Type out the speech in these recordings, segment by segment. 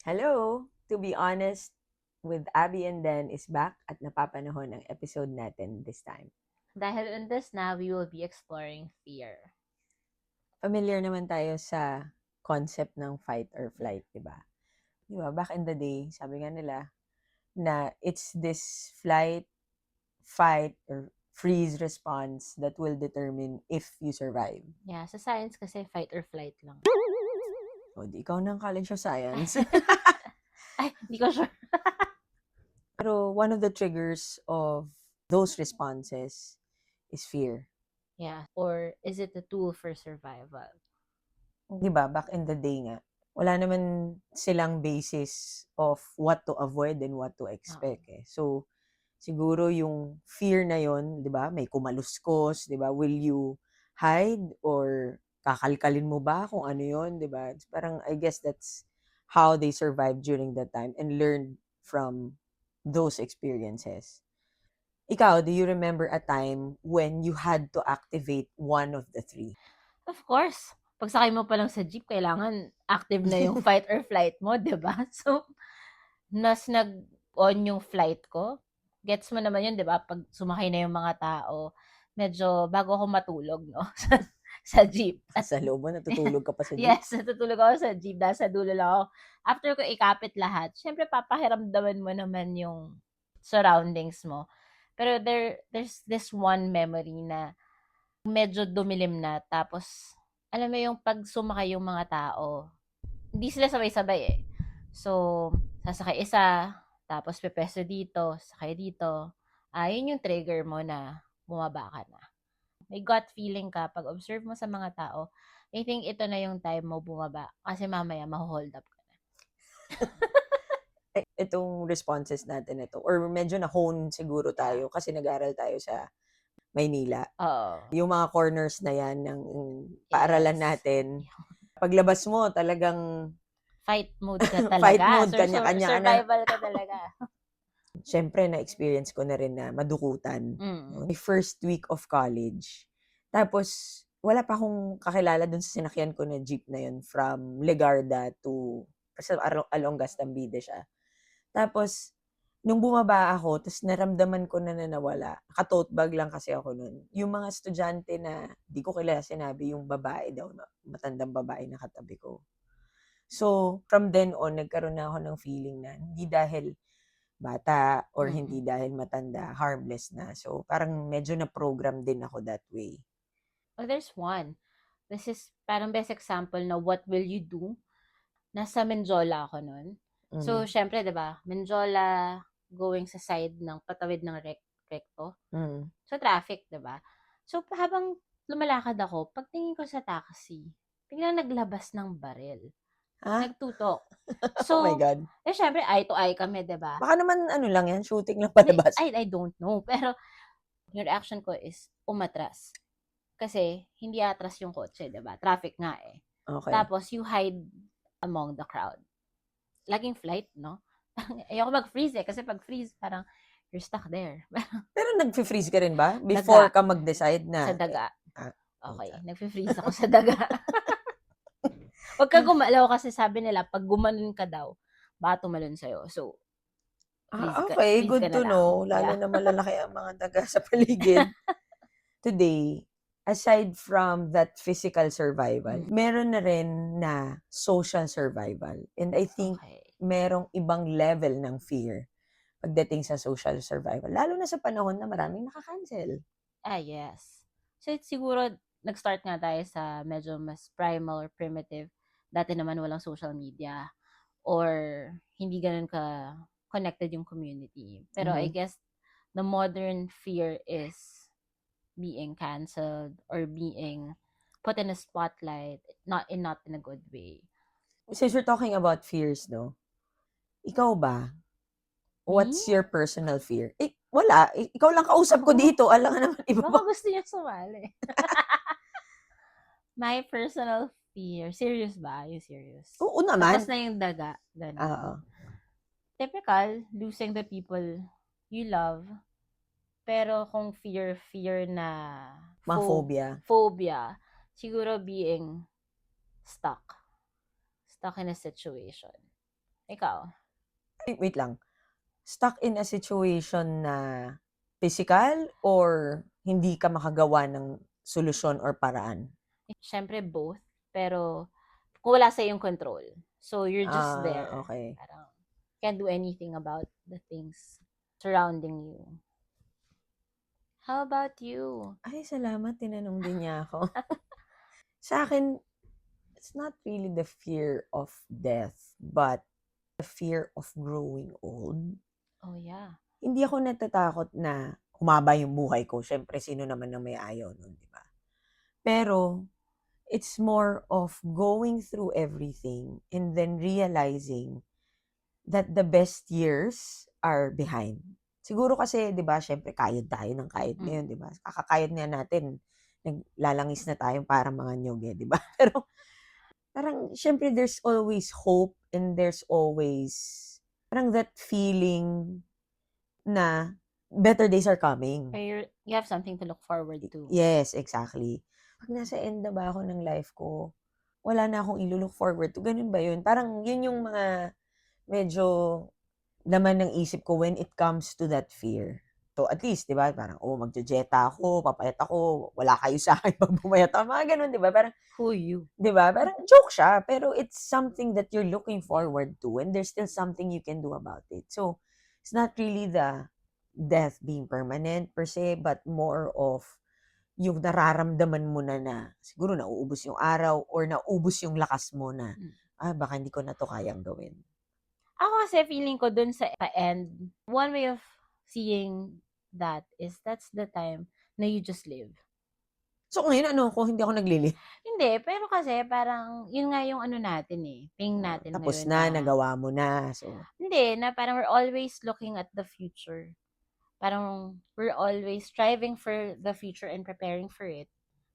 Hello! To be honest, with Abby and Den is back at napapanahon ang episode natin this time. Dahil in this na, we will be exploring fear. Familiar naman tayo sa concept ng fight or flight, di ba? Di ba, back in the day, sabi nga nila na it's this flight, fight, or freeze response that will determine if you survive. Yeah, sa science kasi fight or flight lang. O, di ikaw ng College of Science. Ay, hindi ko sure. Pero one of the triggers of those responses is fear. Yeah, or is it a tool for survival? 'Di ba, back in the day nga, wala naman silang basis of what to avoid and what to expect eh. So, siguro yung fear na yon, 'di ba, may kumaluskos, 'di ba, will you hide or kakalkalin mo ba kung ano yon, 'di ba? Parang I guess that's how they survived during that time and learned from those experiences. Ikaw, do you remember a time when you had to activate one of the three? Of course, pagsakay mo pa lang sa jeep, kailangan active na yung fight or flight mo, di ba? So, nag-on yung flight ko. Gets mo naman yun, di ba? Pag sumakay na yung mga tao, medyo bago ako matulog, no? sa jeep. Sa loob mo, natutulog ka pa sa jeep? Yes, natutulog ako sa jeep. Nasa dulo lang ako. After ko ikapit lahat, syempre papakiramdaman mo naman yung surroundings mo. Pero there's this one memory na medyo dumilim na. Tapos, alam mo yung pag sumakay yung mga tao, hindi sila sabay-sabay eh. So, sasakay isa, tapos pepeso dito, sakay dito. Yun yung trigger mo na bumaba ka na. May gut feeling ka pag observe mo sa mga tao, I think ito na yung time mo bumaba kasi mamaya maho-hold up ka na. Itong responses natin ito, or medyo na-hone siguro tayo kasi nag-aral tayo sa Maynila. Oo. Yung mga corners na yan ng paaralan Yes. natin, paglabas mo talagang Fight mode ka talaga. fight mode, kanya-kanya ka na. Survival ka talaga. Siyempre, na-experience ko na rin na madukutan. Mm. My first week of college. Tapos, wala pa akong kakilala dun sa sinakyan ko na jeep na yun from Legarda to along Gastambide siya. Tapos, nung bumaba ako, tapos naramdaman ko na nawala. Naka-tote bag lang kasi ako nun. Yung mga estudyante na di ko kilala, sinabi yung babae daw, matandang babae na katabi ko. So, from then on, nagkaroon na ako ng feeling na hindi dahil bata or hindi dahil matanda, harmless na. So, parang medyo na-program din ako that way. Oh, there's one. This is parang best example na what will you do. Nasa Menjola ako nun. So, syempre, di ba, Menjola going sa side ng patawid ng recto. So, traffic, di ba? So, habang lumalakad ako, pagtingin ko sa taxi, biglang naglabas ng baril. Nagtutok. So, Oh my God. syempre, eye to eye kami, di ba? Baka naman ano lang yan, shooting lang palabas. I don't know. Pero, yung reaction ko is, umatras. Kasi, hindi atras yung kotse, di ba? Traffic nga eh. Okay. Tapos, you hide among the crowd. Laging flight, no? Ayoko mag-freeze eh. Kasi pag freeze, parang, you're stuck there. Pero nag-freeze ka rin ba? Before ka mag-decide na? Sa daga. Okay. Nag-freeze ako sa daga. Huwag ka gumalaw kasi sabi nila, pag gumanon ka daw, baka tumalon sa'yo. So, Okay, freeze good ka na to lang. know. Lalo na malalaki ang mga daga sa paligid. Today, aside from that physical survival, meron na rin na social survival. And I think merong ibang level ng fear pagdating sa social survival. Lalo na sa panahon na maraming nakakancel. Yes. So, siguro, nag-start nga tayo sa medyo mas primal or primitive. Dati naman walang social media or hindi ganun ka connected yung community. Pero I guess the modern fear is being canceled or being put in a spotlight, not in a good way. Since we're talking about fears, no? Ikaw ba? What's your personal fear? Wala. Ikaw lang kausap ko dito. Alam nga naman iba Baka gusto niya sumali. My personal fear. Serious ba? Are you serious? Oo naman. Tapos na yung daga. Ganun. Typical, losing the people you love. Pero kung fear na phobia, siguro being stuck in a situation. Ikaw? Ay, wait lang. Stuck in a situation na physical or hindi ka makagawa ng solusyon or paraan? Siyempre both, pero kung wala sa iyong control. So, you're just there. Okay. Parang, can't do anything about the things surrounding you. How about you? Ay, salamat tinanong din niya ako. Sa akin, it's not really the fear of death, but the fear of growing old. Oh, yeah. Hindi ako natatakot na humaba yung buhay ko. Siyempre, sino naman ang may ayaw nun, di ba? Pero, it's more of going through everything and then realizing that the best years are behind. Siguro kasi, di ba, syempre, kayod tayo ng kayod ngayon, di ba? Kakakayod nga natin, naglalangis na tayo para mga nyog, di ba? Pero, parang, syempre, there's always hope and there's always, parang that feeling na better days are coming. You have something to look forward to. Yes, exactly. Pag nasa end na ba ako ng life ko, wala na akong ilu-look forward to. Ganun ba yun? Parang yun yung mga medyo laman ng isip ko when it comes to that fear. So at least, di ba, parang, magjo-jetta ako, papayat ako, wala kayo sa akin pag bumayat ako. Mga ganun, di ba? Parang, Who you? di ba? Parang joke siya, pero it's something that you're looking forward to and there's still something you can do about it. So, it's not really the death being permanent per se, but more of yung nararamdaman mo na siguro nauubos yung araw or naubos yung lakas mo na, baka hindi ko na to kayang gawin. Ako kasi feeling ko dun sa end, one way of seeing that is that's the time na you just live. So ngayon hindi ako naglili. Hindi, pero kasi parang yun nga yung ano natin thing natin Tapos ngayon na, nagawa mo na. So, hindi, na parang we're always looking at the future. Parang we're always striving for the future and preparing for it.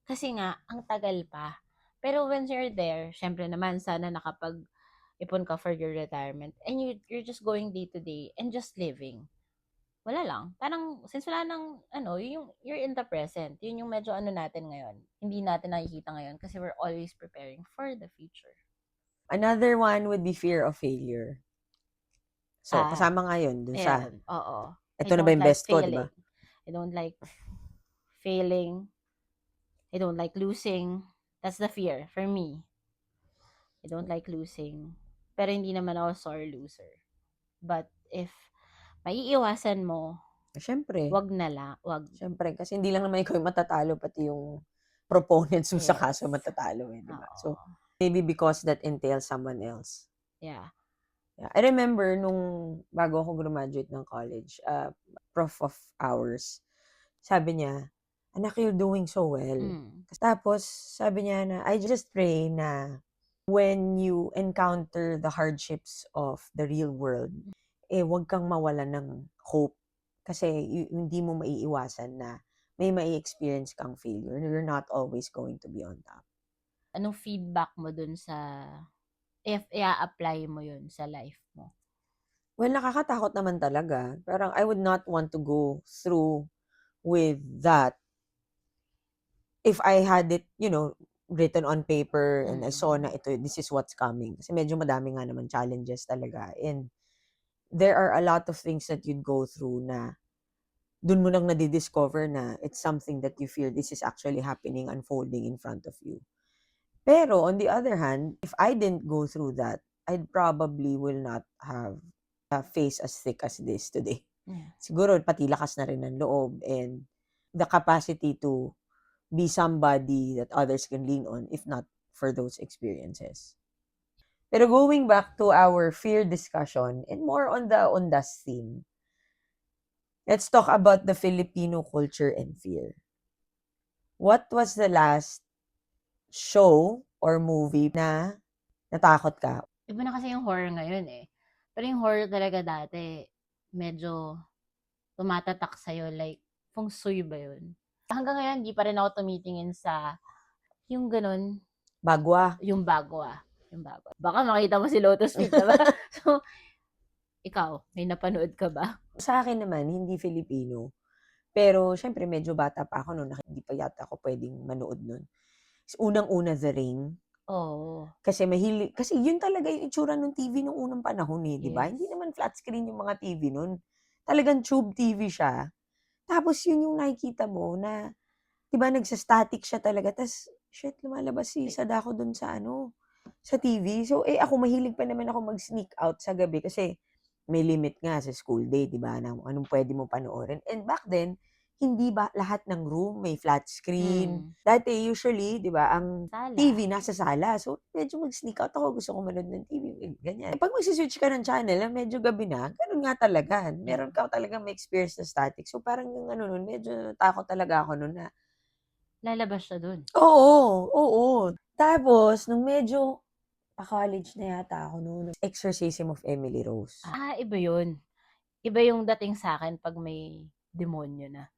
Kasi nga, ang tagal pa. Pero when you're there, syempre naman, sana nakapag-ipon ka for your retirement. And you're just going day to day and just living. Wala lang. Parang, since wala nang, you're in the present. Yun yung medyo natin ngayon. Hindi natin nakikita ngayon kasi we're always preparing for the future. Another one would be fear of failure. So, kasama nga yun dun sa, oo. ito na ba yung best ko, di ba? I don't like failing. I don't like losing. That's the fear for me. I don't like losing. Pero hindi naman ako sore loser. But if maiiwasan mo, Siyempre. wag na lang. Wag. Siyempre, kasi hindi lang naman ikaw yung matatalo, pati yung proponents mo sa kaso matatalo di ba? So, maybe because that entails someone else. Yeah. I remember nung bago ako graduate ng college, prof of ours, sabi niya, anak, you're doing so well. Tapos, sabi niya na, I just pray na when you encounter the hardships of the real world, wag kang mawalan ng hope. Kasi hindi mo maiiwasan na may mai-experience kang failure. You're not always going to be on top. Anong feedback mo dun sa, if i-apply mo yun sa life mo? Well, nakakatakot naman talaga. Parang I would not want to go through with that if I had it, written on paper and I saw na this is what's coming. Kasi medyo madami nga naman challenges talaga. And there are a lot of things that you'd go through na dun mo nang nadidiscover na it's something that you fear this is actually happening, unfolding in front of you. Pero, on the other hand, if I didn't go through that, I'd probably will not have a face as thick as this today. Siguro, pati lakas na rin ng loob and the capacity to be somebody that others can lean on, if not for those experiences. Pero going back to our fear discussion and more on the Ondas theme, let's talk about the Filipino culture and fear. What was the last show or movie na natakot ka? Iba na kasi yung horror ngayon Pero yung horror talaga dati, medyo tumatatak sa'yo. Like, feng shui ba yun? Hanggang ngayon, hindi pa rin ako tumitingin sa yung ganun. Bagwa. Yung bagwa. Baka makita mo si Lotus Feet, diba? So, ikaw, may napanood ka ba? Sa akin naman, hindi Filipino. Pero, syempre, medyo bata pa ako noon. Hindi pa yata ako pwedeng manood noon. Unang-una, The Ring. Oo. Kasi kasi yun talaga yung itsura nung TV nung unang panahon, eh, 'di ba? Hindi Yes. naman flat screen yung mga TV nun. Talagang tube TV siya. Tapos yun yung nakikita mo na 'di ba nagsa-static siya talaga ta's shit lumalabas si Sadako dun sa ano, sa TV. So, eh, ako mahilig pa naman ako mag-sneak out sa gabi kasi may limit nga sa school day 'di ba, ng anong puwede mong panoorin. And back then, hindi ba lahat ng room may flat screen. Hmm. Dati usually 'di ba, ang TV Sala. nasa sala. So, medyo mag-sneak out ako, gusto ko manood ng TV, ganyan. 'Pag magsi-switch ka ng channel na medyo gabi na, gano'n nga talaga. Meron ka talagang ma-experience na static. So, parang yung ano nun, medyo takot talaga ako nun na Lalabas siya dun. oo, oo. Tapos nung medyo pa-college na yata ako no'n, Exorcism of Emily Rose. Iba yun. Iba yung dating sa'kin 'pag may demonyo na.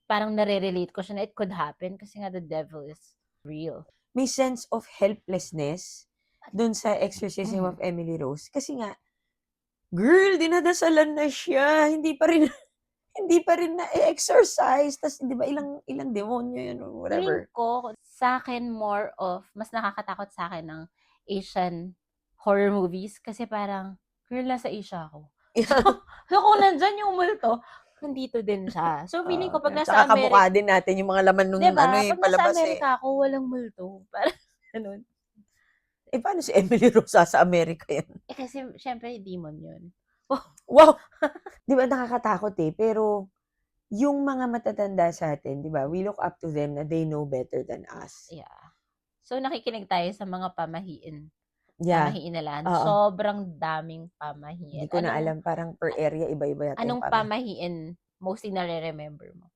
Parang nare-relate ko siya na it could happen kasi nga the devil is real. May sense of helplessness dun sa Exorcism Mhm. of Emily Rose kasi nga, girl dinadasalan na siya, hindi pa rin hindi pa rin na-e-exorcise ta's 'di ba ilang ilang demonyo yun or Feeling whatever. ko sa'kin more of mas nakakatakot sa'kin ng Asian horror movies kasi parang, girl nasa Asia ako. So kung nandiyan yung multo, nandito din siya. So feeling Oo, ko 'pag nasa tsaka kamukha din natin yung mga laman nung 'di ano, ba, eh, 'pag nasa palabas, eh. Amerika ako walang multo, parang gano'n. Eh, paano si Emily Rose sa Amerika yan? Kasi siyempre demon yun. Wow! 'Di ba nakakatakot, eh, pero yung mga matatanda sa'tin 'di ba, we look up to them na they know better than us. Yeah. So nakikinig tayo sa mga Yeah, pamahiin nila. oo. Sobrang daming Hindi pamahiin. ko na alam parang per area iba-iba yata yung Anong pamahiin mostly nare-remember mo?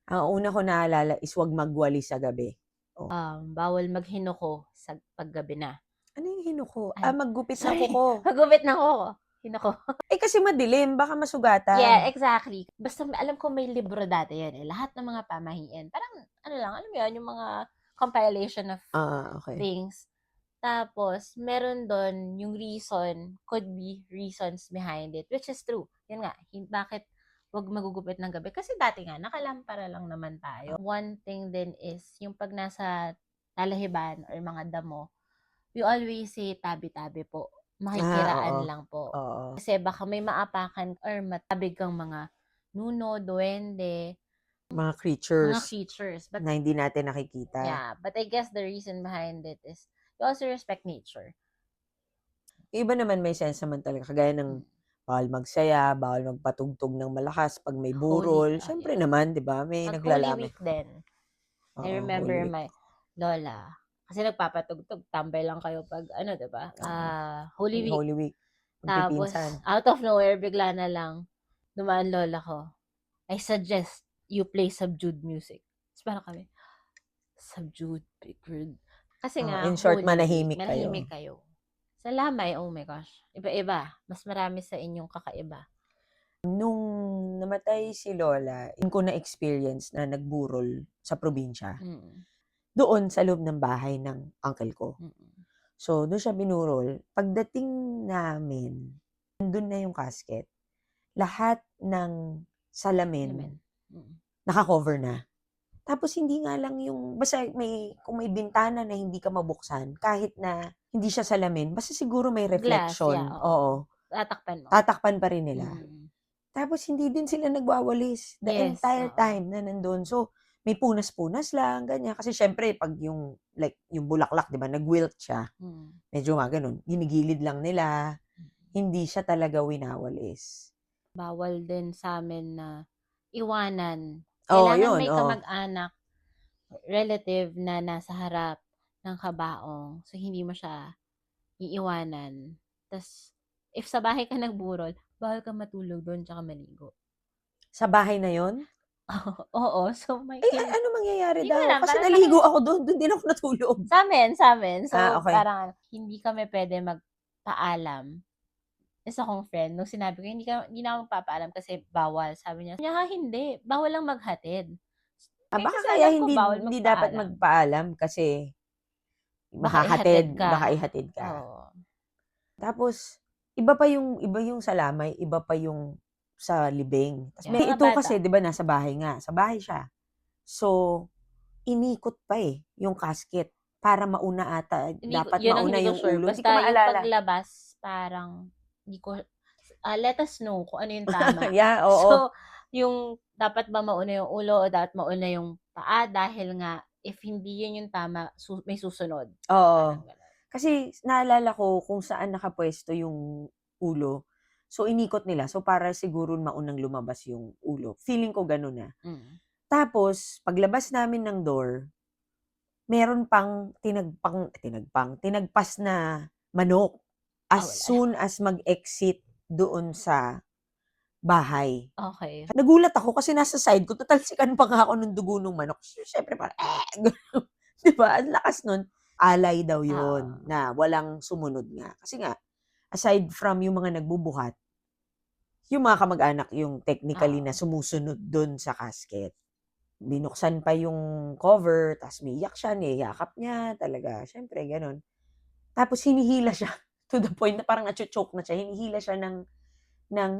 ang una ko naalala is 'wag magwali sa gabi. Oh, Bawal maghinoko sa paggabi na. ano yung hinuko? Ay, Maggupit ng sorry, kuko. maggupit ng kuko, hinoko. Eh, kasi madilim baka masugatan. Yeah, exactly. Basta alam ko may libro dati yan, eh, lahat ng mga pamahiin. Parang ano lang, alam mo yun, yung mga compilation of Okey. things. Tapos meron dun yung reason, could be reasons behind it, which is true. Yun nga, bakit 'wag magugupit ng gabi, kasi dati nga nakalampara lang naman tayo. One thing din is yung 'pag nasa talahiban or mga damo, we always say tabi-tabi po, Oo. makikiraan lang po. Oo. Kasi baka may maapakan or matabig kang mga nuno, duwende, Mga mga creatures creatures. But na hindi natin nakikita. yeah, but I guess the reason behind it is you also respect nature. Yung iba naman may sense naman talaga kagaya ng bawal magsaya, bawal magpatugtog ng malakas 'pag may burol. Siyempre Yeah. naman 'di ba, may 'Pag Holy naglalamay. Week din, I Oo, remember Holy Week. my lola, kasi nagpapatugtog, tambay lang kayo 'pag ano, 'di ba, Oo, Holy 'pag Week. Holy Week, Tapos magpipinsan. out of nowhere bigla na lang dumaan lola ko, "I suggest you play subdued music." Ta's parang kami, subdued, big word. Kasi nga In short, Holy Week, manahimik manahimik kayo. kayo. Sa Lamay, oh my gosh, iba-iba, mas marami sa inyong kakaiba. Nung namatay si lola, dun ko na-experience na nagburol sa probinsya. Mm, Doon sa loob ng bahay ng uncle ko. mm. So, dun siya binurol. Pagdating namin, nandun na yung casket. Lahat ng salamin Salamin, mm. naka-cover na. Tapos hindi nga lang yung basta kung may bintana na hindi ka mabuksan, kahit na hindi siya salamin, basta siguro may Glass, yeah, reflection, oo. oo, Tatakpan mo. tatakpan pa rin nila. Mm. Tapos hindi din sila nagwawalis the Yes, entire oo. time na nandun. So, may punas-punas lang, ganyan. Kasi siyempre 'pag yung like yung bulaklak 'di ba, nag-wilt siya, Mm. medyo nga gano'n, ginigilid lang nila, hindi siya talaga winawalis. Bawal din sa'min na iwanan. Oo, Kailangan yun, may oh. kamag-anak, relative na nasa harap ng kabaong. So, hindi mo siya iiwanan. Tas if sa bahay ka nagburol, bawal kang matulog dun tsaka maligo. Sa bahay na yun? Oo, so may Eh, ano mangyayari Hindi ko daw? alam, Kasi parang naligo ako dun din ako natulog. sa'min. So, Okey. parang hindi kami puwede magpaalam. Isa kong friend, nung sinabi ko, hindi na ako magpapaalam kasi bawal. Sabi niya, hindi, bawal lang maghatid. Eh, Baka kasi kaya alam ko hindi bawal hindi dapat magpaalam. magpaalam kasi Baka ihatid ka. baka ihatid ka. Oo. Tapos iba yung sa lamay, iba pa yung sa libing. Tas Yeah. Mga ito bata. kasi 'di ba nasa bahay nga, sa bahay siya. So, inikot pa, yung casket. para mauna ata, dapat Yun ang mauna hindi ko yung sure. ulo, hindi ko Basta yung maalala. paglabas, parang, hindi ko, let us know kung ano yung tama. Yeah, oo. So, yung dapat ba mauna yung ulo o dapat mauna yung paa dahil nga, if hindi yun yung tama, may susunod. Parang Oo. gano'n. Kasi naalala ko kung saan nakapwesto yung ulo. So, inikot nila. So, para siguro maunang lumabas yung ulo. Feeling ko gano'n na. Mm. Tapos, paglabas namin ng door, meron pang tinagpas na manok as Wala. soon as mag-exit doon sa bahay. Okay. Nagulat ako kasi nasa side ko, tatalsikan pa nga ako ng dugo ng manok. Siyempre parang, gano'n. 'Di ba? Ang lakas nun. Alay daw yun Oo. na walang sumunod nga. Kasi nga, aside from yung mga nagbubuhat, yung mga kamag-anak yung technically na Oo. sumusunod dun sa casket. Binuksan pa yung cover, tas umiyak siya, niyayakap niya, talaga, siyempre gano'n. Tapos hinihila siya to the point na parang nacho-choke na siya, hinihila siya ng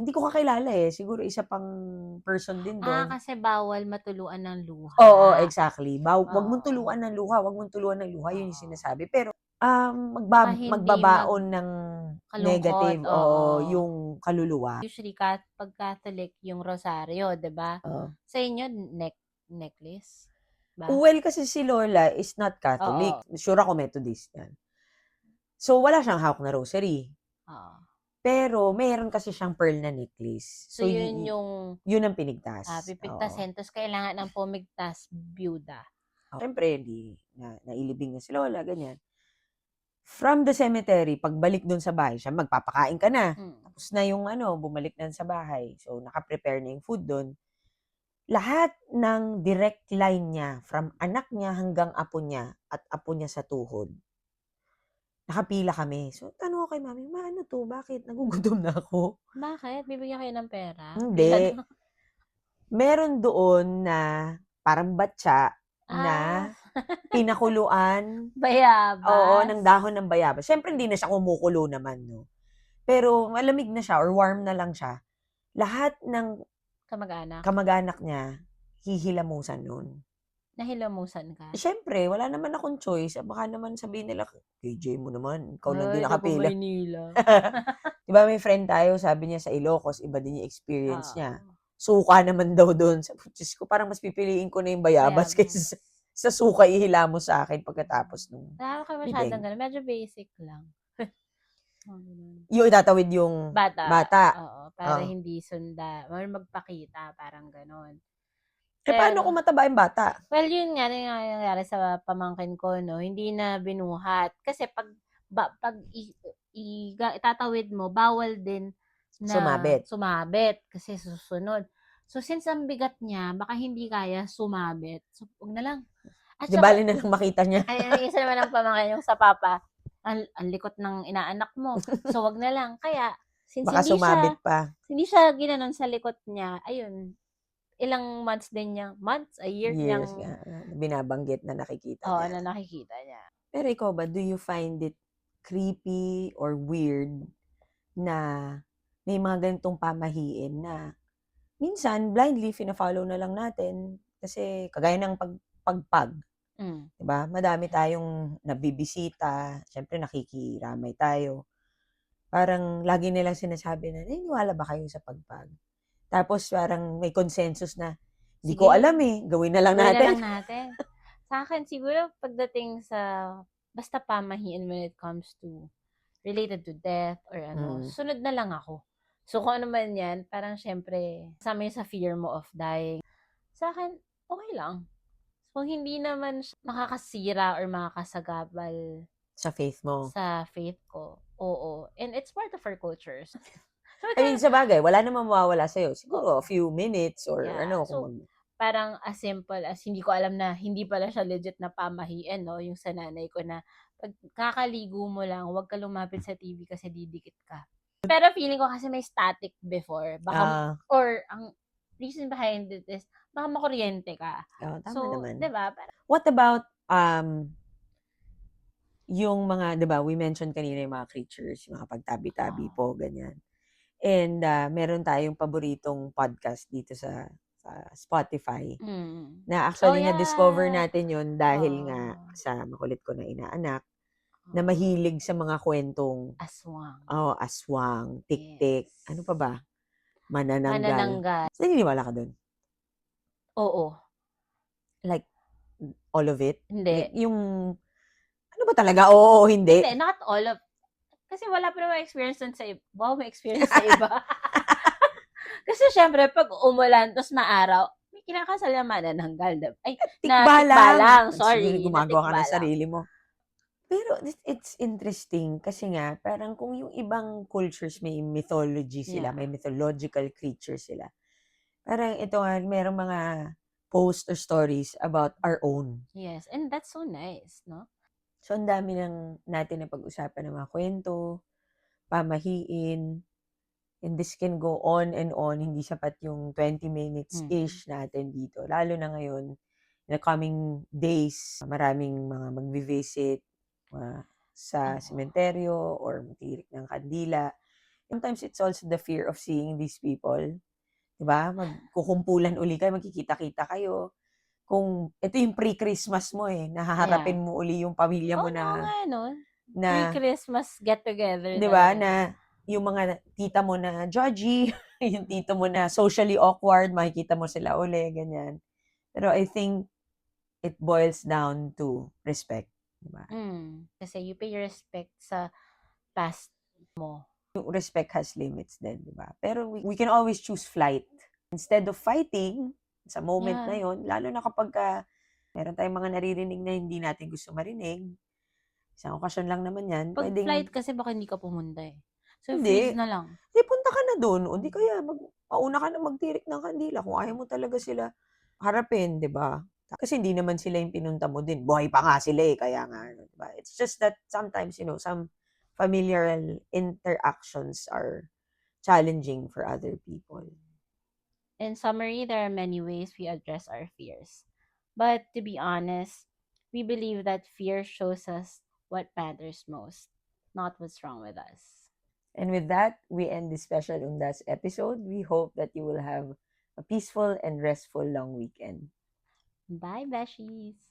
hindi ko kakilala, eh, siguro isa pang person din dun. Kasi bawal matuluan ng Oo, luha. exactly. Wag mong Oo. tuluan ng luha, wag mong tuluan ng luha, yun yung Oo. sinasabi. Pero, Baka hindi magbabaon ng kalungkot, negative, oo, oo. yung kaluluwa. Usually pag Catholic yung rosaryo, 'di ba? Oo. Sa inyo necklace ba? Well, kasi si Lola is not Catholic. Oo. Sure ako Methodist yan. So, wala siyang hawak na rosary. Oo. Pero meron kasi siyang pearl na necklace. So So, yun yung yun ang pinigtas. Oo. pipigtasin ta's kailangan ng pumigtas byuda. Siyempre, hindi nailibing na si Lola, ganyan. From the cemetery, pagbalik dun sa bahay, siya magpapakain ka na. Tapos na yung bumalik na sa bahay. So, naka-prepare na yung food dun. Lahat ng direct line niya, from anak niya hanggang apo niya at apo niya sa tuhod, nakapila kami. So, tanong ko kay mami, "Ma, ano 'to? Bakit? Nagugutom na ako." Bakit? Bibigyan kayo ng pera? Pila Hindi. daw. Meron doon na parang batya Ah, na pinakuluan, oo, ng bayabas. dahon ng bayabas. Siyempre hindi na siya kumukulo naman 'no, pero malamig na siya or warm na lang siya. Lahat ng Kamag-anak? kamag-anak niya hihilamusan nun. Nahilamusan ka? Siyempre wala naman akong choice, baka naman sabihin nila, "KJ mo naman, ikaw lang Ay, din taga nakapila." Maynila. 'Di ba may friend tayo sabi niya sa Ilocos iba din yung experience niya. Oo, Suka naman daw dun, sabi ko, Diyos ko parang mas pipiliin ko na yung bayabas bayabas. kaysa sa suka ihilamos sa akin pagkatapos nung Wala kayo masyadong libing. gano'n, medyo basic lang. Mga gano'n. Yung itatawid yung Bata, bata, oo, para oh. hindi or magpakita, parang gano'n. Eh, paano kung Pero, mataba yung bata? well, yun nga yung nangyari sa pamangkin ko 'no, hindi na binuhat. Kasi 'pag itatawid mo, bawal din na Sumabit. sumabit kasi susunod. So, since ang bigat niya, baka hindi kaya sumabit, so 'wag na lang. At 'Di saka bale na lang makita niya. ay isa naman ang pamangkin yung sa papa, ang likot ng inaanak mo, so 'wag na lang. Kaya since Baka sumabit pa. hindi siya ginanon sa likot niya, ayun, ilang months, a year Years niyang, nga binabanggit na nakikita oo, niya. na nakikita niya. Pero ikaw ba, do you find it creepy or weird na may mga ganitong pamahiin na minsan blindly fina-follow na lang natin kasi kagaya ng pagpag, Hmm. 'di ba? Madami tayong nabibisita, siyempre nakikiramay tayo. Parang lagi nilang sinasabi na, "Naniniwala ba kayo sa pagpag?" Tapos parang may consensus na, "Hindi ko Sige, alam, eh, gawin na lang gawin na natin." lang natin. Sa'kin siguro pagdating sa basta pamahiin when it comes to related to death or ano, Mm. sunod na lang ako. So, kung ano man 'yan, parang siyempre kasama 'yun sa fear mo of dying. Sa'kin, okey lang. So, hindi naman siya makakasira or makakasagabal Sa faith mo. sa faith ko, oo. And it's part of our culture. So, I mean, sabagay wala namang mawawala sa'yo. Siguro a oo, few minutes or yeah. kung So, parang as simple as hindi ko alam na hindi pala siya legit na pamahiin 'no, yung sa nanay ko na 'pag kakaligo mo lang, huwag ka lumapit sa TV kasi didikit ka. Pero feeling ko kasi may static before, baka or ang reason behind it is baka makuryente ka. oo, tama So, naman. 'di ba, parang What about, yung mga 'di ba, we mentioned kanina yung mga creatures, yung mga pagtabi-tabi po, ganyan. And, meron tayong paboritong podcast dito sa Spotify. Mm. Na Oh, actually na-discover yeah. natin yun dahil nga Oo. sa makulit ko na inaanak na Oo. mahilig sa mga kwentong Aswang. aswang, tik-tik, ano pa Yes. ba? Manananggal. Manananggal. Naniniwala ka dun? Oo. Like, all of it? Like, Hindi. yung ano ba talaga, oo o hindi? Hindi, not all of kasi wala pa namang experience dun sa wow, may experience sa iba. Kasi siyempre 'pag umulan ta's maaraw, may kinakasal na manananggal, ay, na Tikba tikba lang, Siguro sorry, na gumagawa ka tikba ng lang. sarili mo. Pero it's interesting kasi nga parang kung yung ibang cultures may mythology sila, may Yeah. mythological creatures sila. Parang ito nga merong mga post or stories about our own. Yes, and that's so nice, no? So ang dami natin napag-usapan ng mga kwento, pamahiin, and this can go on and on. Hindi sapat yung 20 minutes-ish natin dito. Lalo na ngayon, in the coming days, maraming mga magvi-visit sa Oo. sementeryo or magtirik ng kandila. Sometimes it's also the fear of seeing these people. Diba? Magkukumpulan uli kayo, magkikita-kita kayo. Kung ito yung pre-Christmas mo nahaharapin Yeah. mo uli yung pamilya mo Oo nga, no? na Pre-Christmas get-together 'di ba, talaga. na yung mga tita mo na judgy, yung tito mo na socially awkward, makikita mo sila uli, ganyan. Pero I think it boils down to respect, 'di ba? Kasi you pay your respect sa past mo. Yung respect has limits din, 'di ba? Pero we can always choose flight. Instead of fighting sa moment na Yeah. yon, lalo na kapagka meron tayong mga naririnig na hindi natin gusto marinig, isang okasyon lang naman 'yan, 'Pag puwedeng flight kasi baka hindi ka pumunta, eh. So, hindi. freeze na lang. Punta ka na dun o di kaya mauna ka na magtirik ng kandila kung ayaw mo talaga sila harapin, 'di ba? Kasi hindi naman sila yung pinunta mo din, buhay pa nga sila, kaya nga ano, 'di ba? It's just that sometimes, some familiar interactions are challenging for other people. In summary, there are many ways we address our fears. But to be honest, we believe that fear shows us what matters most, not what's wrong with us. And with that, we end this special Undas episode. We hope that you will have a peaceful and restful long weekend. Bye, beshies!